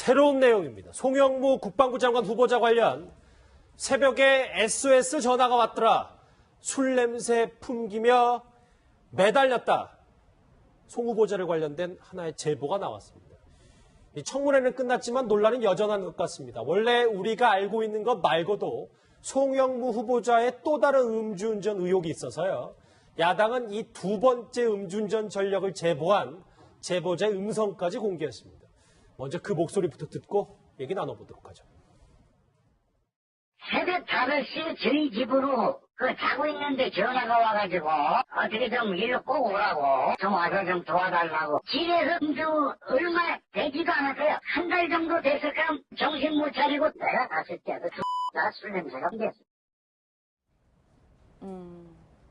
새로운 내용입니다. 송영무 국방부 장관 후보자 관련 새벽에 SOS 전화가 왔더라. 술 냄새 풍기며 매달렸다. 송 후보자를 관련된 하나의 제보가 나왔습니다. 이 청문회는 끝났지만 논란은 여전한 것 같습니다. 원래 우리가 알고 있는 것 말고도 송영무 후보자의 또 다른 음주운전 의혹이 있어서요. 야당은 이 두 번째 음주운전 전력을 제보한 제보자의 음성까지 공개했습니다. 먼저 그 목소리부터 듣고 얘기 나눠보도록 하죠. 새벽 5시에 저희 집으로 자고 있는데 전화가 와가지고 어떻게 좀 일로 꼭 오라고 좀 와서 좀 도와달라고. 집에서 음주 얼마 되지도 않았어요. 한 달 정도 됐을까 정신 못 차리고 내가 갔을 때도 나 술 냄새가 됐어.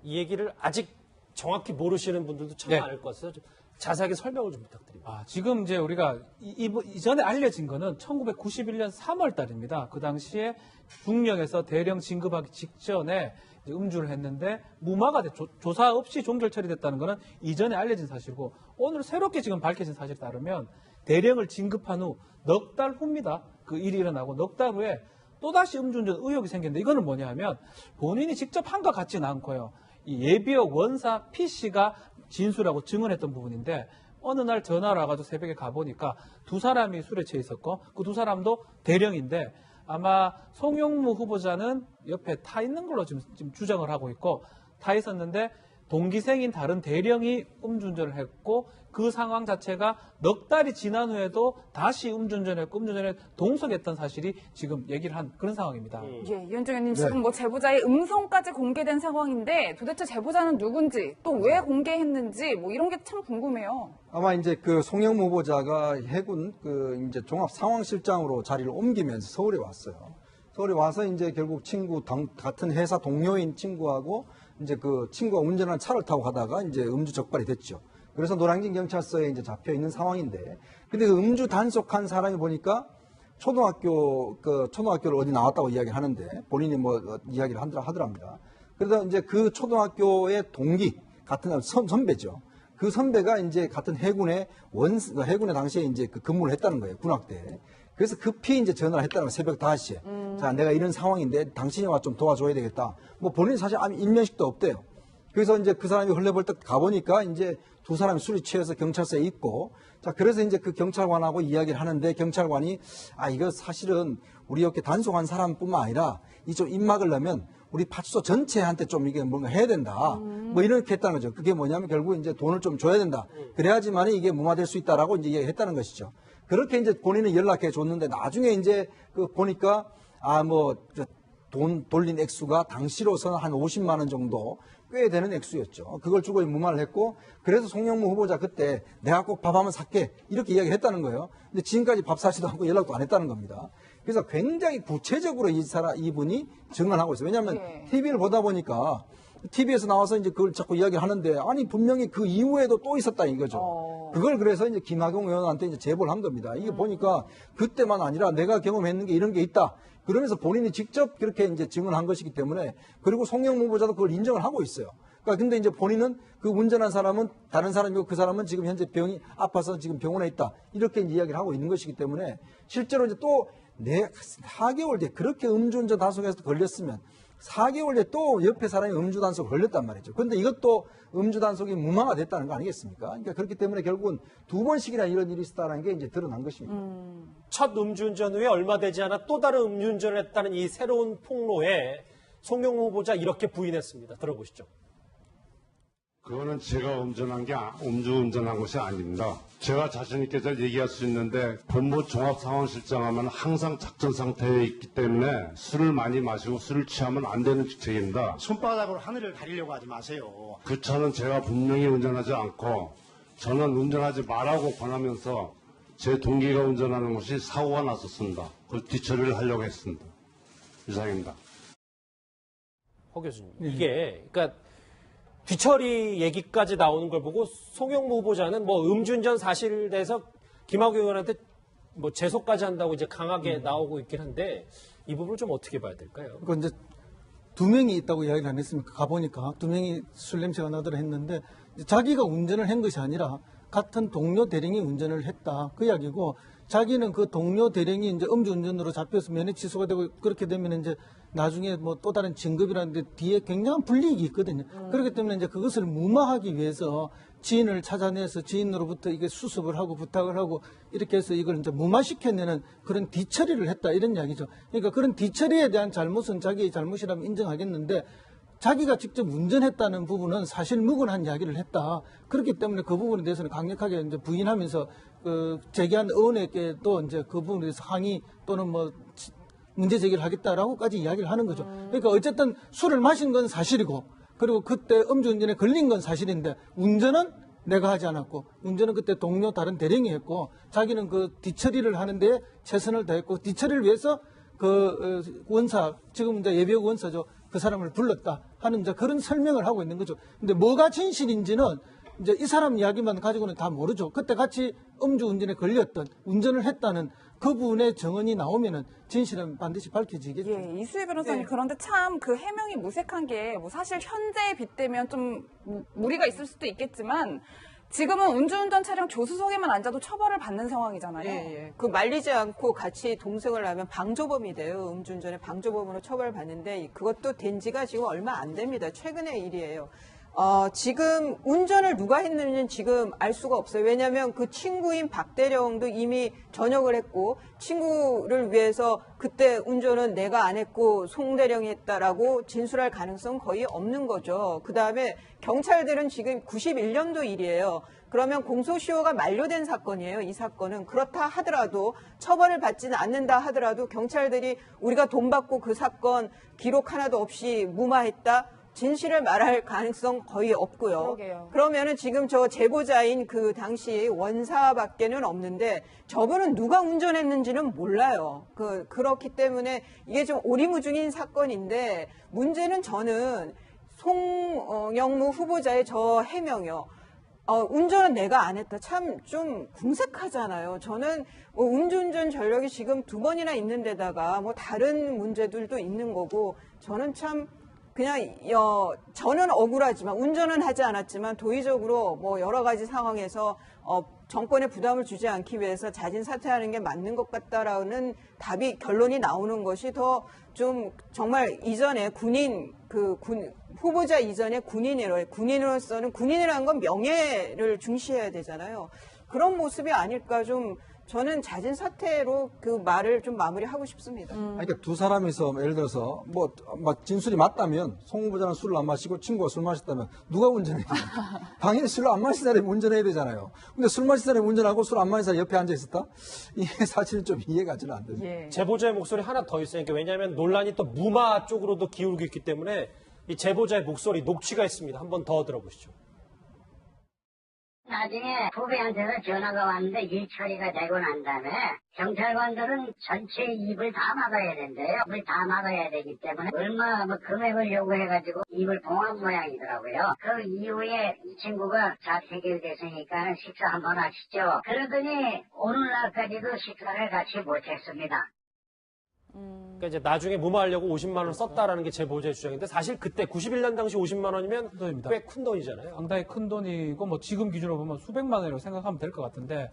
이 얘기를 아직 정확히 모르시는 분들도 참 많을 것 같아서 좀 자세하게 설명을 좀 부탁드립니다. 지금 이제 우리가 이전에 알려진 거는 1991년 3월 달입니다. 그 당시에 중령에서 대령 진급하기 직전에 이제 음주를 했는데 무마가 조사 없이 종결 처리됐다는 거는 이전에 알려진 사실이고, 오늘 새롭게 지금 밝혀진 사실에 따르면 대령을 진급한 후 넉 달 후입니다. 그 일이 일어나고 넉 달 후에 또다시 음주운전 의혹이 생겼는데, 이거는 뭐냐 하면 본인이 직접 한 것 같지는 않고요. 이 예비역 원사 P씨가 진술하고 증언했던 부분인데, 어느 날 전화를 와가지고 새벽에 가보니까 두 사람이 술에 취해 있었고 그 두 사람도 대령인데, 아마 송영무 후보자는 옆에 타 있는 걸로 지금 주장을 하고 있고, 타 있었는데 동기생인 다른 대령이 음주운전을 했고, 그 상황 자체가 넉 달이 지난 후에도 다시 음주운전을 했고 음주운전에 동석했던 사실이 지금 얘기를 한 그런 상황입니다. 예, 이현정 의원님, 지금 뭐 제보자의 음성까지 공개된 상황인데 도대체 제보자는 누군지, 또 왜 공개했는지 뭐 이런 게 참 궁금해요. 아마 이제 그 송영무 후보자가 해군 이제 종합상황실장으로 자리를 옮기면서 서울에 왔어요. 서울에 와서 이제 결국 같은 회사 동료인 친구하고 이제 그 친구가 운전하는 차를 타고 가다가 이제 음주 적발이 됐죠. 그래서 노량진 경찰서에 이제 잡혀 있는 상황인데, 근데 그 음주 단속한 사람이 보니까 초등학교를 어디 나왔다고 이야기를 하는데, 본인이 뭐 이야기를 하더랍니다. 그래서 이제 그 초등학교의 동기 같은 선배죠. 그 선배가 이제 같은 해군에 당시에 이제 그 근무를 했다는 거예요, 군악대에. 그래서 급히 이제 전화를 했다는 거예요, 새벽 5시에. 자, 내가 이런 상황인데 당신이 와 좀 도와줘야 되겠다. 뭐 본인이 사실 일면식도 없대요. 그래서 이제 그 사람이 헐레벌떡 가보니까 이제 두 사람이 술이 취해서 경찰서에 있고, 자, 그래서 이제 그 경찰관하고 이야기를 하는데, 경찰관이 이거 사실은 우리 이렇게 단속한 사람뿐만 아니라 이 좀 입막을 내면 우리 파출소 전체한테 좀 이게 뭔가 해야 된다. 뭐 이렇게 했다는 거죠. 그게 뭐냐면 결국 이제 돈을 좀 줘야 된다. 그래야지만 이게 무마될 수 있다라고 이제 얘기했다는 것이죠. 그렇게 이제 본인은 연락해 줬는데, 나중에 이제 보니까 돈 돌린 액수가 당시로서는 한 50만 원 정도 꽤 되는 액수였죠. 그걸 주고 무마를 했고, 그래서 송영무 후보자 그때 내가 꼭 밥 한번 살게 이렇게 이야기를 했다는 거예요. 근데 지금까지 밥 사지도 않고 연락도 안 했다는 겁니다. 그래서 굉장히 구체적으로 이분이 증언하고 있어요. 왜냐하면 TV를 보다 보니까 TV에서 나와서 이제 그걸 자꾸 이야기를 하는데, 아니 분명히 그 이후에도 또 있었다 이거죠. 그걸 그래서 이제 김학용 의원한테 이제 제보를 한 겁니다. 이게 보니까 그때만 아니라 내가 경험했는 게 이런 게 있다. 그러면서 본인이 직접 그렇게 이제 증언한 것이기 때문에, 그리고 송영무 후보자도 그걸 인정을 하고 있어요. 그러니까 근데 이제 본인은 그 운전한 사람은 다른 사람이고 그 사람은 지금 현재 병이 아파서 지금 병원에 있다. 이렇게 이제 이야기를 하고 있는 것이기 때문에, 실제로 이제 또 4개월 뒤에 그렇게 음주운전 단속에서 걸렸으면 4개월 뒤에 또 옆에 사람이 음주 단속 걸렸단 말이죠. 그런데 이것도 음주 단속이 무마가 됐다는 거 아니겠습니까? 그러니까 그렇기 때문에 결국은 두 번씩이나 이런 일이 있었다는 게 이제 드러난 것입니다. 첫 음주운전 후에 얼마 되지 않아 또 다른 음주운전을 했다는 이 새로운 폭로에 송영무 후보자 이렇게 부인했습니다. 들어보시죠. 그거는 제가 음주운전한 것이 아닙니다. 제가 자신 있게 잘 얘기할 수 있는데, 본부 종합상황실장 하면 항상 작전 상태에 있기 때문에 술을 많이 마시고 술을 취하면 안 되는 직책입니다. 손바닥으로 하늘을 가리려고 하지 마세요. 그 차는 제가 분명히 운전하지 않고, 저는 운전하지 말라고 권하면서 제 동기가 운전하는 것이 사고가 났었습니다. 그걸 뒤처리를 하려고 했습니다. 이상입니다. 허 교수님, 이게 그러니까 뒤처리 얘기까지 나오는 걸 보고 송영무 후보자는 뭐 음주운전 사실에 대해서 김학용 의원한테 뭐 제소까지 한다고 이제 강하게 나오고 있긴 한데, 이 부분을 좀 어떻게 봐야 될까요? 그러니까 이제 두 명이 있다고 이야기를 안 했습니까? 가보니까 두 명이 술 냄새가 나더라 했는데, 자기가 운전을 한 것이 아니라 같은 동료 대령이 운전을 했다. 그 이야기고 자기는 그 동료 대령이 이제 음주운전으로 잡혀서 면허 취소가 되고 그렇게 되면 이제 나중에 뭐 또 다른 진급이라는데 뒤에 굉장한 불이익이 있거든요. 그렇기 때문에 이제 그것을 무마하기 위해서 지인을 찾아내서 지인으로부터 이게 수습을 하고 부탁을 하고 이렇게 해서 이걸 이제 무마시켜내는 그런 뒤처리를 했다 이런 이야기죠. 그러니까 그런 뒤처리에 대한 잘못은 자기의 잘못이라면 인정하겠는데 자기가 직접 운전했다는 부분은 사실 무근한 이야기를 했다. 그렇기 때문에 그 부분에 대해서는 강력하게 이제 부인하면서 그 제기한 의원에게도 이제 그 부분에 대해서 항의 또는 뭐 문제 제기를 하겠다라고까지 이야기를 하는 거죠. 그러니까 어쨌든 술을 마신 건 사실이고 그리고 그때 음주운전에 걸린 건 사실인데 운전은 내가 하지 않았고 운전은 그때 동료 다른 대령이 했고 자기는 그 뒤처리를 하는데 최선을 다했고 뒤처리를 위해서 그 원사 지금 이제 예비역 원사죠. 그 사람을 불렀다 하는 이제 그런 설명을 하고 있는 거죠. 근데 뭐가 진실인지는 이제 이 사람 이야기만 가지고는 다 모르죠. 그때 같이 음주운전에 걸렸던 운전을 했다는 그분의 정언이 나오면은 진실은 반드시 밝혀지겠죠. 예, 이수희 변호사님 그런데 참 그 해명이 무색한 게 뭐 사실 현재에 빗대면 좀 무리가 있을 수도 있겠지만 지금은 음주운전 차량 조수석에만 앉아도 처벌을 받는 상황이잖아요. 예. 그 말리지 않고 같이 동승을 하면 방조범이 돼요. 음주운전에 방조범으로 처벌받는데 그것도 된 지가 지금 얼마 안 됩니다. 최근의 일이에요. 지금 운전을 누가 했는지는 지금 알 수가 없어요. 왜냐하면 그 친구인 박대령도 이미 전역을 했고 친구를 위해서 그때 운전은 내가 안 했고 송대령이 했다라고 진술할 가능성은 거의 없는 거죠. 그다음에 경찰들은 지금 91년도 일이에요. 그러면 공소시효가 만료된 사건이에요. 이 사건은. 그렇다 하더라도 처벌을 받지는 않는다 하더라도 경찰들이 우리가 돈 받고 그 사건 기록 하나도 없이 무마했다. 진실을 말할 가능성 거의 없고요. 그러게요. 그러면은 지금 저 제보자인 그 당시 원사밖에는 없는데 저분은 누가 운전했는지는 몰라요. 그렇기 때문에 이게 좀 오리무중인 사건인데 문제는 저는 송영무 후보자의 저 해명이요. 운전은 내가 안 했다. 참 좀 궁색하잖아요. 저는 음주운전 전력이 지금 2번이나 있는 데다가 뭐 다른 문제들도 있는 거고 저는 참 그냥 저는 억울하지만 운전은 하지 않았지만 도의적으로 뭐 여러 가지 상황에서 정권에 부담을 주지 않기 위해서 자진 사퇴하는 게 맞는 것 같다라는 결론이 나오는 것이 더 좀 정말 이전에 후보자 이전에 군인으로서는 군인이라는 건 명예를 중시해야 되잖아요. 그런 모습이 아닐까 좀 저는 자진 사퇴로 그 말을 좀 마무리하고 싶습니다. 그러니까 두 사람이서 예를 들어서 뭐 막 진술이 맞다면 송 후보자는 술을 안 마시고 친구가 술 마셨다면 누가 운전해요? 당연히 술을 안 마신 사람이 운전해야 되잖아요. 근데 술 마신 사람이 운전하고 술 안 마신 사람이 옆에 앉아 있었다? 이게 사실은 좀 이해가 잘 안 됩니다. 예. 제보자의 목소리 하나 더 있어요. 그러니까 왜냐하면 논란이 또 무마 쪽으로도 기울고 있기 때문에 이 제보자의 목소리 녹취가 있습니다. 한번 더 들어보시죠. 나중에 후배한테서 전화가 왔는데 일 처리가 되고 난 다음에 경찰관들은 전체 입을 다 막아야 된대요. 입을 다 막아야 되기 때문에 얼마 금액을 요구해가지고 입을 봉한 모양이더라고요. 그 이후에 이 친구가 자 해결됐으니까 식사 한번 하시죠. 그러더니 오늘날까지도 식사를 같이 못했습니다. 그러니까 이제 나중에 무마하려고 50만 원을 썼다라는 게 제보자의 주장인데 사실 그때 91년 당시 50만 원이면 돈입니다. 꽤 큰 돈이잖아요. 상당히 큰 돈이고 뭐 지금 기준으로 보면 수백만 원이라고 생각하면 될 것 같은데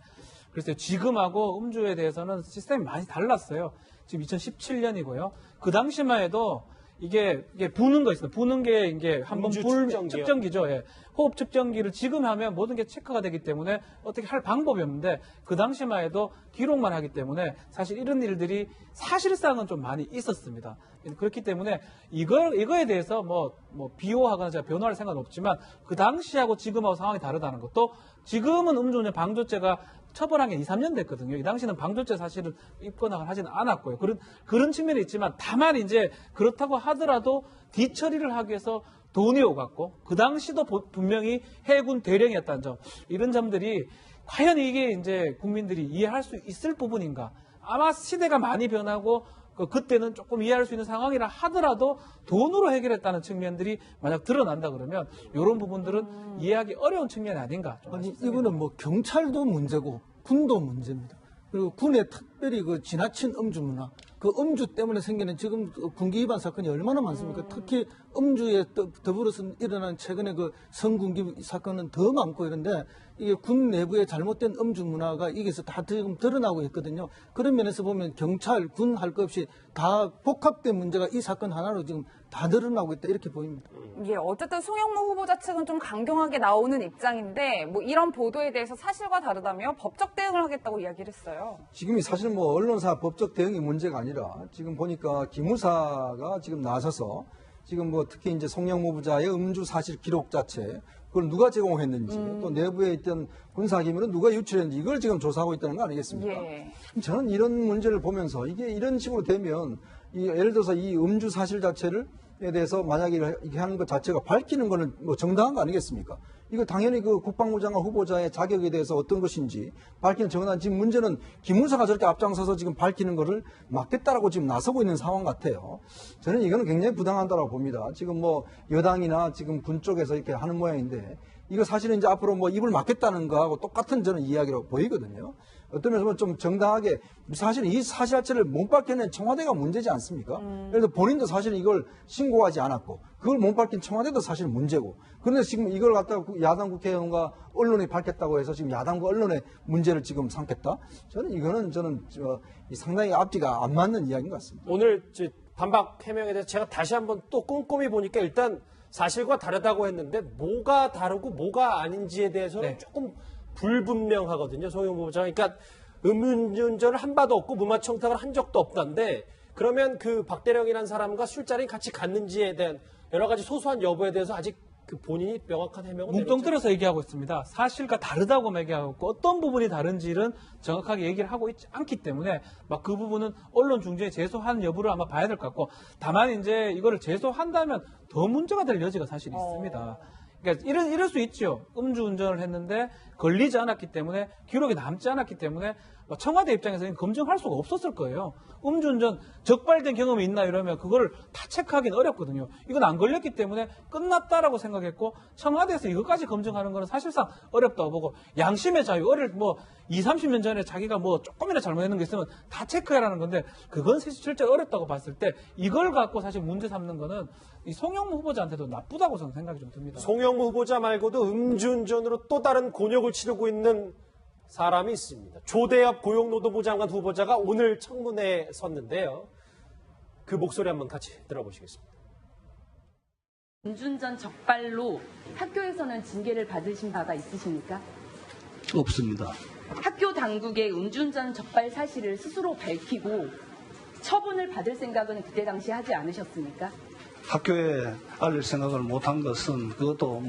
글쎄요. 지금하고 음주에 대해서는 시스템이 많이 달랐어요. 지금 2017년이고요. 그 당시만 해도 이게 부는 거 있어요. 부는 게 이게 한번 음주 불 측정기요. 측정기죠. 예. 호흡 측정기를 지금 하면 모든 게 체크가 되기 때문에 어떻게 할 방법이 없는데 그 당시만 해도 기록만 하기 때문에 사실 이런 일들이 사실상은 좀 많이 있었습니다. 그렇기 때문에 이거에 대해서 뭐 비호하거나 제가 변호할 생각은 없지만 그 당시하고 지금하고 상황이 다르다는 것도 지금은 음주운전 방조죄가 처벌한 게 2, 3년 됐거든요. 이 당시는 방조죄 사실은 입건을 하지는 않았고요. 그런 측면이 있지만 다만 이제 그렇다고 하더라도 뒤처리를 하기 위해서 돈이 오갔고 그 당시도 분명히 해군 대령이었다는 점 이런 점들이 과연 이게 이제 국민들이 이해할 수 있을 부분인가? 아마 시대가 많이 변하고 그때는 조금 이해할 수 있는 상황이라 하더라도 돈으로 해결했다는 측면들이 만약 드러난다 그러면 이런 부분들은 이해하기 어려운 측면이 아닌가. 아니, 이거는 뭐 경찰도 문제고 군도 문제입니다. 그리고 군의 특별히 그 지나친 음주 문화, 그 음주 때문에 생기는 지금 군기 위반 사건이 얼마나 많습니까? 특히 음주에 더불어서 일어난 최근에 그 성군기 사건은 더 많고 이런데 이게 군 내부의 잘못된 음주 문화가 이게서 다 지금 드러나고 있거든요. 그런 면에서 보면 경찰, 군 할 것 없이 다 복합된 문제가 이 사건 하나로 지금 다 드러나고 있다 이렇게 보입니다. 예, 어쨌든 송영무 후보자 측은 좀 강경하게 나오는 입장인데 뭐 이런 보도에 대해서 사실과 다르다며 법적 대응을 하겠다고 이야기를 했어요. 지금이 사실 뭐 언론사 법적 대응이 문제가 아니라 지금 보니까 기무사가 지금 나서서 지금 뭐 특히 이제 송영무 후보자의 음주 사실 기록 자체 그걸 누가 제공했는지 또 내부에 있던 군사기밀은 누가 유출했는지 이걸 지금 조사하고 있다는 거 아니겠습니까? 예. 저는 이런 문제를 보면서 이게 이런 식으로 되면 예를 들어서 이 음주 사실 자체를 에 대해서 만약에 이렇게 하는 것 자체가 밝히는 거는 뭐 정당한 거 아니겠습니까? 이거 당연히 그 국방부 장관 후보자의 자격에 대해서 어떤 것인지 밝히는 정당한 지금 문제는 기무사가 저렇게 앞장서서 지금 밝히는 거를 막겠다라고 지금 나서고 있는 상황 같아요. 저는 이거는 굉장히 부당하다고 봅니다. 지금 뭐 여당이나 지금 군 쪽에서 이렇게 하는 모양인데 이거 사실은 이제 앞으로 뭐 입을 막겠다는 거하고 똑같은 저는 이야기라고 보이거든요. 어떤 면에서 좀 정당하게 사실 이 사실 자체를 못 밝혀낸 청와대가 문제지 않습니까? 그래서 본인도 사실 이걸 신고하지 않았고 그걸 못 밝힌 청와대도 사실 문제고 그런데 지금 이걸 갖다가 야당 국회의원과 언론이 밝혔다고 해서 지금 야당과 언론의 문제를 지금 삼겠다? 저는 이거는 상당히 앞뒤가 안 맞는 이야기인 것 같습니다. 오늘 반박 해명에 대해서 제가 다시 한번 또 꼼꼼히 보니까 일단 사실과 다르다고 했는데 뭐가 다르고 뭐가 아닌지에 대해서는 네. 조금 불분명하거든요. 송영무 후보자가. 그러니까 음주운전을 한 바도 없고 무마청탁을 한 적도 없다는데 그러면 그 박대령이라는 사람과 술자리를 같이 갔는지에 대한 여러 가지 소소한 여부에 대해서 아직 그 본인이 명확한 해명은 뭉뚱그려서 얘기하고 있습니다. 사실과 다르다고 얘기하고 있고 어떤 부분이 다른지는 정확하게 얘기를 하고 있지 않기 때문에 막 그 부분은 언론 중재에 제소하는 여부를 아마 봐야 될 것 같고 다만 이제 이거를 제소한다면 더 문제가 될 여지가 사실 있습니다. 그러니까 이럴 수 있죠. 음주운전을 했는데 걸리지 않았기 때문에 기록이 남지 않았기 때문에 청와대 입장에서는 검증할 수가 없었을 거예요. 음주운전 적발된 경험이 있나 이러면 그거를 다 체크하기는 어렵거든요. 이건 안 걸렸기 때문에 끝났다라고 생각했고 청와대에서 이것까지 검증하는 거는 사실상 어렵다고 보고 양심의 자유, 20, 30년 전에 자기가 뭐 조금이나 잘못했는 게 있으면 다 체크해라는 건데 그건 실제 어렵다고 봤을 때 이걸 갖고 사실 문제 삼는 거는 이 송영무 후보자한테도 나쁘다고 저는 생각이 좀 듭니다. 송영무 후보자 말고도 음주운전으로 또 다른 곤욕을 치르고 있는 사람이 있습니다. 조대엽 고용노동부 장관 후보자가 오늘 청문회에 섰는데요. 그 목소리 한번 같이 들어보시겠습니다. 음주운전 적발로 학교에서는 징계를 받으신 바가 있으십니까? 없습니다. 학교 당국의 음주운전 적발 사실을 스스로 밝히고 처분을 받을 생각은 그때 당시 하지 않으셨습니까? 학교에 알릴 생각을 못한 것은 그것도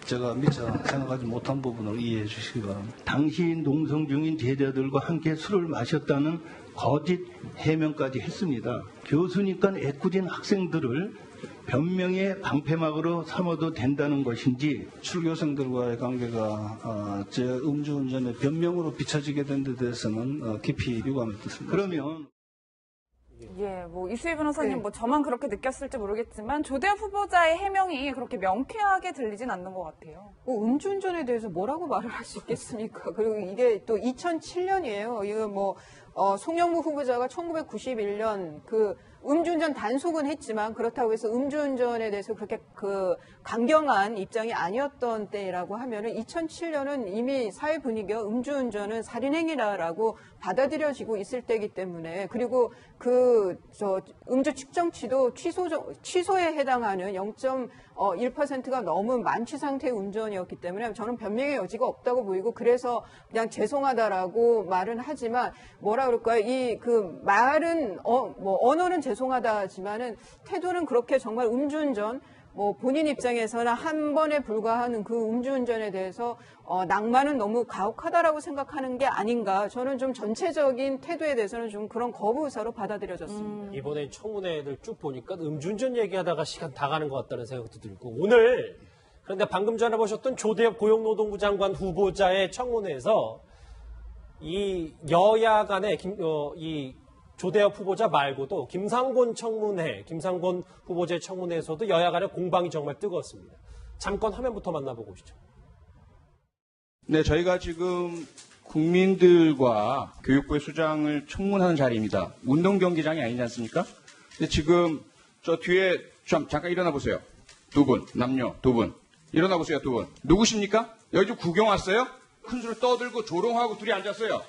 제가 미처 생각하지 못한 부분을 이해해 주시기 바랍니다. 당시 농성 중인 제자들과 함께 술을 마셨다는 거짓 해명까지 했습니다. 교수니까 애꿎은 학생들을 변명의 방패막으로 삼아도 된다는 것인지 출교생들과의 관계가 제 음주운전의 변명으로 비춰지게 된 데 대해서는 깊이 유감을 듣습니다. 그러면 예, 이수희 변호사님, 네. 저만 그렇게 느꼈을지 모르겠지만 조대엽 후보자의 해명이 그렇게 명쾌하게 들리진 않는 것 같아요. 음주운전에 대해서 뭐라고 말을 할 수 있겠습니까? 그리고 이게 또 2007년이에요. 이거 송영무 후보자가 1991년 음주운전 단속은 했지만 그렇다고 해서 음주운전에 대해서 그렇게 강경한 입장이 아니었던 때라고 하면은 2007년은 이미 사회 분위기가 음주운전은 살인행위라고 받아들여지고 있을 때이기 때문에 그리고 음주 측정치도 취소에 해당하는 0.1%가 넘은 만취 상태의 운전이었기 때문에 저는 변명의 여지가 없다고 보이고 그래서 그냥 죄송하다라고 말은 하지만 뭐라 그럴까요? 말은 언어는 죄송하다 하지만은 태도는 그렇게 정말 음주운전 본인 입장에서는 한 번에 불과하는 그 음주운전에 대해서 낭만은 너무 가혹하다라고 생각하는 게 아닌가. 저는 좀 전체적인 태도에 대해서는 좀 그런 거부 의사로 받아들여졌습니다. 이번에 청문회를 쭉 보니까 음주운전 얘기하다가 시간 다 가는 것 같다는 생각도 들고 오늘 그런데 방금 전에 보셨던 조대엽 고용노동부 장관 후보자의 청문회에서 이 여야 간의 이 조대엽 후보자 말고도 김상곤 후보자의 청문회에서도 여야 간의 공방이 정말 뜨거웠습니다. 잠깐 화면부터 만나보고 오시죠. 네, 저희가 지금 국민들과 교육부의 수장을 청문하는 자리입니다. 운동경기장이 아니지 않습니까? 근데 지금 저 뒤에 잠깐 일어나 보세요. 두 분, 남녀 두 분. 일어나 보세요, 두 분. 누구십니까? 여기 좀 구경 왔어요? 큰 소리 떠들고 조롱하고 둘이 앉았어요.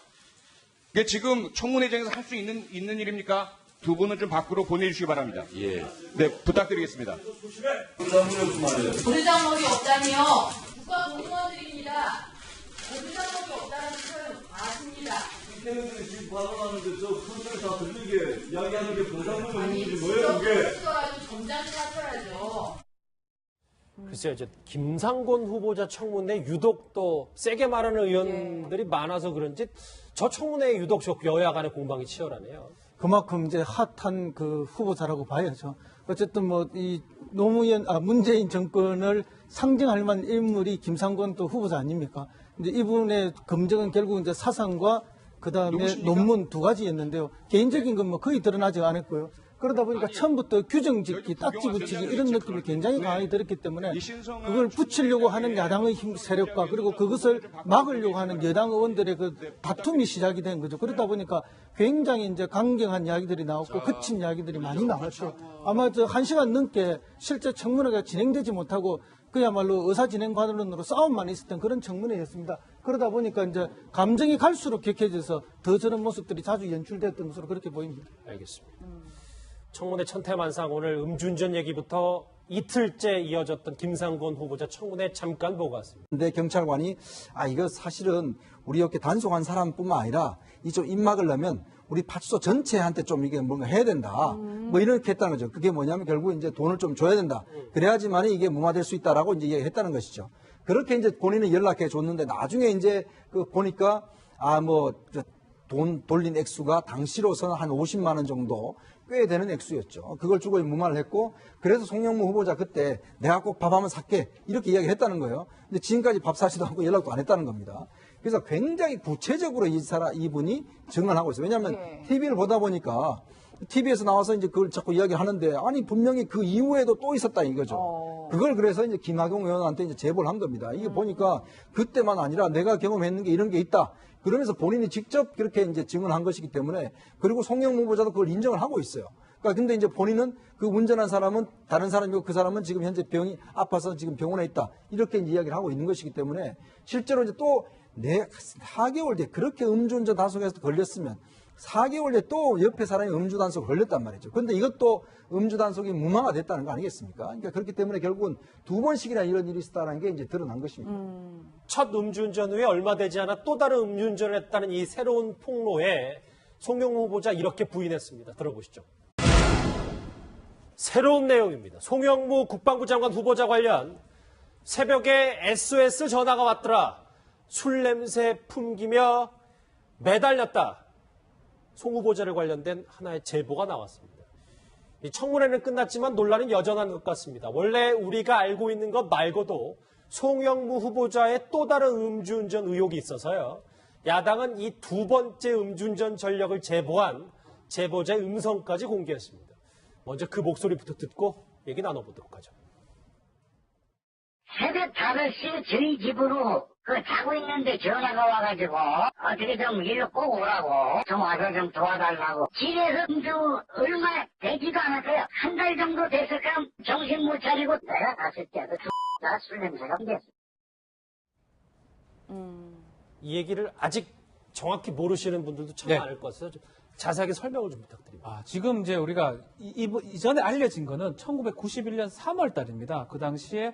이게 지금 청문회장에서 할 수 있는 일입니까? 두 분은 좀 밖으로 보내주시기 바랍니다. 예. 네, 부탁드리겠습니다. 우리 장목이 없다니요. 국가 공무원들입니다. 우리 장목이 없다는 것은 아십니다. 국회의원들이 지금 발언하는데 저 손들을 다 들리게 이야기하는 게 부장목 아니, 있는지 뭐예요, 이게? 직접 점잖게 하셔야죠. 글쎄요, 이제 김상곤 후보자 청문회 유독 또 세게 말하는 의원들이 많아서 그런지 저 청문회에 유독 저 여야 간의 공방이 치열하네요. 그만큼 이제 핫한 그 후보자라고 봐야죠. 어쨌든 뭐 이 문재인 정권을 상징할 만한 인물이 김상곤 또 후보자 아닙니까? 이제 이분의 검증은 결국 이제 사상과 그 다음에 논문 두 가지였는데요. 개인적인 건 뭐 거의 드러나지 않았고요. 그러다 보니까 처음부터 규정 짓기, 딱지 붙이기 이런 느낌이 굉장히 강하게 들었기 때문에 그걸 붙이려고 하는 야당의 힘 세력과 그리고 그것을 막으려고 하는 여당 의원들의 그 다툼이 시작이 된 거죠. 그러다 보니까 굉장히 이제 강경한 이야기들이 나왔고 거친 이야기들이 많이 나왔죠. 아마 저 1시간 넘게 실제 청문회가 진행되지 못하고 그야말로 의사진행관으로 싸움만 있었던 그런 청문회였습니다. 그러다 보니까 이제 감정이 갈수록 격해져서 더 저런 모습들이 자주 연출됐던 것으로 그렇게 보입니다. 알겠습니다. 청문회 천태만상 오늘 음주운전 얘기부터 이틀째 이어졌던 김상곤 후보자 청문회 잠깐 보고 왔습니다. 근데 경찰관이 이거 사실은 우리 이렇게 단속한 사람뿐만 아니라 이 좀 입막을 넣으면 우리 파출소 전체한테 좀 이게 뭔가 해야 된다. 뭐 이렇게 했다는 거죠. 그게 뭐냐면 결국 이제 돈을 좀 줘야 된다. 그래야지만 이게 무마될 수 있다라고 이제 얘기했다는 것이죠. 그렇게 이제 본인은 연락해 줬는데 나중에 이제 그 보니까 돈 돌린 액수가 당시로서는 한 50만 원 정도 꽤 되는 액수였죠. 그걸 주고 무마를 했고 그래서 송영무 후보자 그때 내가 꼭 밥 한번 살게 이렇게 이야기했다는 거예요. 근데 지금까지 밥 사지도 않고 연락도 안 했다는 겁니다. 그래서 굉장히 구체적으로 이분이 증언하고 있어요. 왜냐하면 TV를 보다 보니까 TV에서 나와서 이제 그걸 자꾸 이야기를 하는데 아니 분명히 그 이후에도 또 있었다 이거죠. 그걸 그래서 이제 김학용 의원한테 이제 제보를 한 겁니다. 이게 보니까 그때만 아니라 내가 경험했는 게 이런 게 있다. 그러면서 본인이 직접 그렇게 이제 증언한 것이기 때문에 그리고 송영무 후보자도 그걸 인정을 하고 있어요. 그러니까 근데 이제 본인은 그 운전한 사람은 다른 사람이고 그 사람은 지금 현재 병이 아파서 지금 병원에 있다. 이렇게 이야기를 하고 있는 것이기 때문에 실제로 이제 또 4개월 뒤에 그렇게 음주운전 단속에서 걸렸으면 4개월 뒤에 또 옆에 사람이 음주단속 걸렸단 말이죠. 그런데 이것도 음주단속이 무마가 됐다는 거 아니겠습니까? 그러니까 그렇기 때문에 결국은 2번씩이나 이런 일이 있었다는 게 이제 드러난 것입니다. 첫 음주운전 후에 얼마 되지 않아 또 다른 음주운전을 했다는 이 새로운 폭로에 송영무 후보자 이렇게 부인했습니다. 들어보시죠. 새로운 내용입니다. 송영무 국방부 장관 후보자 관련 새벽에 SOS 전화가 왔더라. 술 냄새 풍기며 매달렸다. 송 후보자를 관련된 하나의 제보가 나왔습니다. 이 청문회는 끝났지만 논란은 여전한 것 같습니다. 원래 우리가 알고 있는 것 말고도 송영무 후보자의 또 다른 음주운전 의혹이 있어서요. 야당은 이 2번째 음주운전 전력을 제보한 제보자의 음성까지 공개했습니다. 먼저 그 목소리부터 듣고 얘기 나눠보도록 하죠. 새벽 5시에 저희 집으로 자고 있는데 전화가 와가지고 어떻게 좀 일로 꼭 오라고 좀 와서 좀 도와달라고 집에서 음주 얼마 되지도 않았어요. 한 달 정도 됐을까 정신 못 차리고 내가 갔을 때도 나 술 냄새가 됐어. 이 얘기를 아직 정확히 모르시는 분들도 참 많을 것 같아서 좀 자세하게 설명을 좀 부탁드립니다. 지금 이제 우리가 이전에 알려진 거는 1991년 3월 달입니다. 그 당시에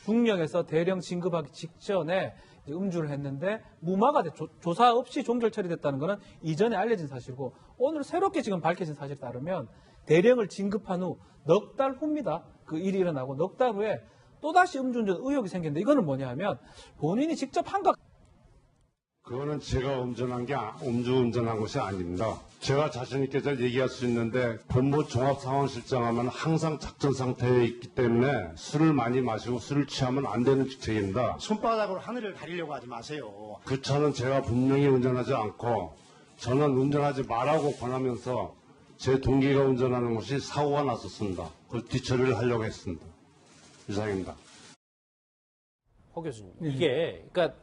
중령에서 대령 진급하기 직전에 이제 음주를 했는데 무마가 조사 없이 종결 처리됐다는 거는 이전에 알려진 사실이고 오늘 새롭게 지금 밝혀진 사실에 따르면 대령을 진급한 후 넉 달 후입니다. 그 일이 일어나고 넉 달 후에 또다시 음주운전 의혹이 생겼는데 이거는 뭐냐 하면 본인이 직접 한 것. 그거는 제가 음주운전한 것이 아닙니다. 제가 자신 있게 잘 얘기할 수 있는데 본부 종합상황실장하면 항상 작전 상태에 있기 때문에 술을 많이 마시고 술을 취하면 안 되는 직책입니다. 손바닥으로 하늘을 가리려고 하지 마세요. 그 차는 제가 분명히 운전하지 않고 저는 운전하지 말라고 권하면서 제 동기가 운전하는 것이 사고가 났었습니다. 그걸 뒤처리를 하려고 했습니다. 이상입니다. 허 교수님, 이게 그러니까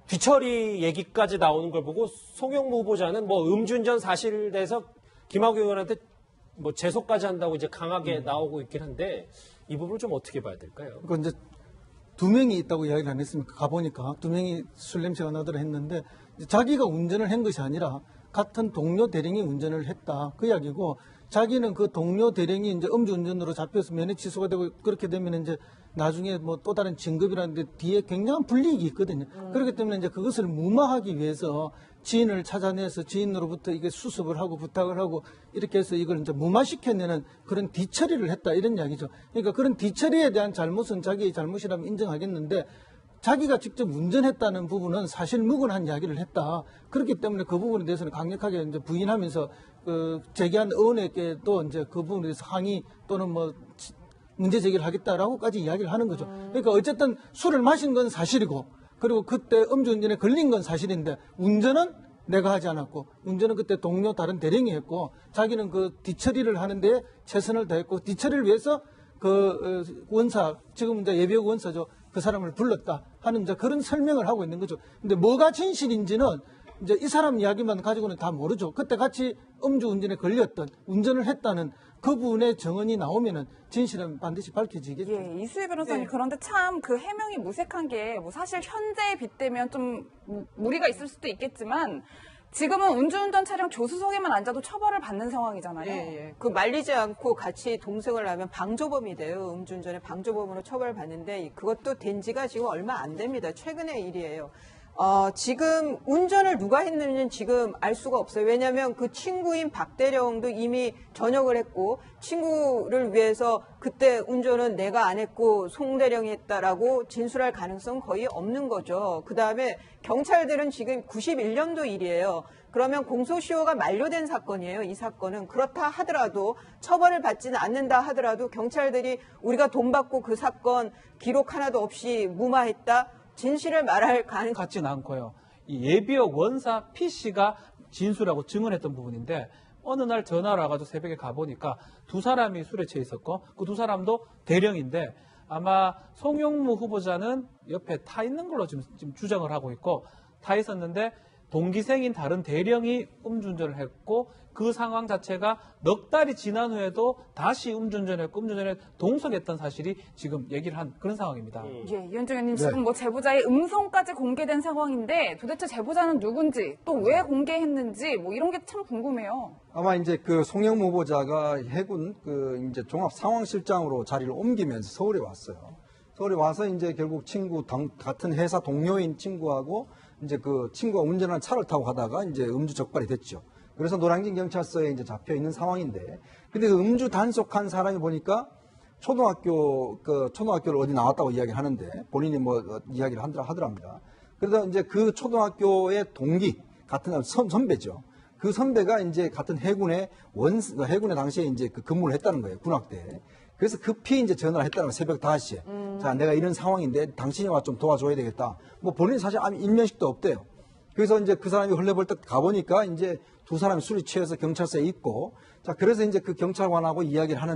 뒤처리 얘기까지 나오는 걸 보고 송영무 후보자는 뭐 음주운전 사실에 대해서 김학의 의원한테 뭐 재소까지 한다고 이제 강하게 나오고 있긴 한데 이 부분을 좀 어떻게 봐야 될까요? 그 이제 두 명이 있다고 이야기를 안 했습니까? 가보니까 두 명이 술 냄새가 나더라 했는데 자기가 운전을 한 것이 아니라 같은 동료 대령이 운전을 했다. 그 이야기고 자기는 그 동료 대령이 이제 음주운전으로 잡혀서 면회 취소가 되고 그렇게 되면 이제 나중에 뭐 또 다른 진급이라는데 뒤에 굉장한 불이익이 있거든요. 그렇기 때문에 이제 그것을 무마하기 위해서 지인을 찾아내서 지인으로부터 이게 수습을 하고 부탁을 하고 이렇게 해서 이걸 이제 무마시켜내는 그런 뒤처리를 했다 이런 이야기죠. 그러니까 그런 뒤처리에 대한 잘못은 자기의 잘못이라면 인정하겠는데 자기가 직접 운전했다는 부분은 사실 무근한 이야기를 했다. 그렇기 때문에 그 부분에 대해서는 강력하게 이제 부인하면서 그 제기한 의원에게도 이제 그 부분에 대해서 항의 또는 뭐 문제 제기를 하겠다라고까지 이야기를 하는 거죠. 그러니까 어쨌든 술을 마신 건 사실이고 그리고 그때 음주운전에 걸린 건 사실인데 운전은 내가 하지 않았고 운전은 그때 동료 다른 대령이 했고 자기는 그 뒤처리를 하는데 최선을 다했고 뒤처리를 위해서 그 원사 지금 이제 예비역 원사죠. 그 사람을 불렀다 하는 이제 그런 설명을 하고 있는 거죠. 근데 뭐가 진실인지는 이제 이 사람 이야기만 가지고는 다 모르죠. 그때 같이 음주운전에 걸렸던 운전을 했다는 그분의 정언이 나오면은 진실은 반드시 밝혀지겠죠. 예, 이수희 변호사님 그런데 참 그 해명이 무색한 게 뭐 사실 현재에 빗대면 좀 무리가 있을 수도 있겠지만 지금은 음주운전 차량 조수석에만 앉아도 처벌을 받는 상황이잖아요. 예. 그 말리지 않고 같이 동승을 하면 방조범이 돼요. 음주운전에 방조범으로 처벌받는데 그것도 된 지가 지금 얼마 안 됩니다. 최근의 일이에요. 지금 운전을 누가 했는지는 지금 알 수가 없어요. 왜냐하면 그 친구인 박대령도 이미 전역을 했고 친구를 위해서 그때 운전은 내가 안 했고 송대령이 했다라고 진술할 가능성은 거의 없는 거죠. 그다음에 경찰들은 지금 91년도 일이에요. 그러면 공소시효가 만료된 사건이에요. 이 사건은 그렇다 하더라도 처벌을 받지는 않는다 하더라도 경찰들이 우리가 돈 받고 그 사건 기록 하나도 없이 무마했다. 진실을 말할 가능성이 같지는 않고요. 이 예비역 원사 P씨가 진술하고 증언했던 부분인데 어느 날 전화를 와가지고 새벽에 가보니까 두 사람이 술에 취해 있었고 그 두 사람도 대령인데 아마 송영무 후보자는 옆에 타 있는 걸로 지금 주장을 하고 있고 타 있었는데 동기생인 다른 대령이 음주운전을 했고 그 상황 자체가 넉 달이 지난 후에도 다시 음주운전했고 음주운전에 동석했던 사실이 지금 얘기를 한 그런 상황입니다. 예, 이현정 의원님 지금 뭐 제보자의 음성까지 공개된 상황인데 도대체 제보자는 누군지 또 왜 공개했는지 뭐 이런 게 참 궁금해요. 아마 이제 그 송영무 후보자가 해군 그 이제 종합 상황실장으로 자리를 옮기면서 서울에 왔어요. 서울에 와서 이제 결국 같은 회사 동료인 친구하고 이제 그 친구가 운전하는 차를 타고 가다가 이제 음주 적발이 됐죠. 그래서 노량진 경찰서에 이제 잡혀 있는 상황인데, 근데 그 음주 단속한 사람이 보니까 초등학교를 어디 나왔다고 이야기하는데 본인이 뭐 이야기를 하더랍니다. 그래서 이제 그 초등학교의 동기 같은 선배죠. 그 선배가 이제 같은 해군의 당시에 이제 그 근무를 했다는 거예요. 군악대에. 그래서 급히 이제 전화를 했다는 거예요. 새벽 5시에. 자, 내가 이런 상황인데 당신이 와 좀 도와줘야 되겠다. 뭐 본인이 사실 아무 인면식도 없대요. 그래서 이제 그 사람이 헐레벌떡 가보니까 이제 두 사람이 술이 취해서 경찰서에 있고, 자, 그래서 이제 그 경찰관하고 이야기를 하는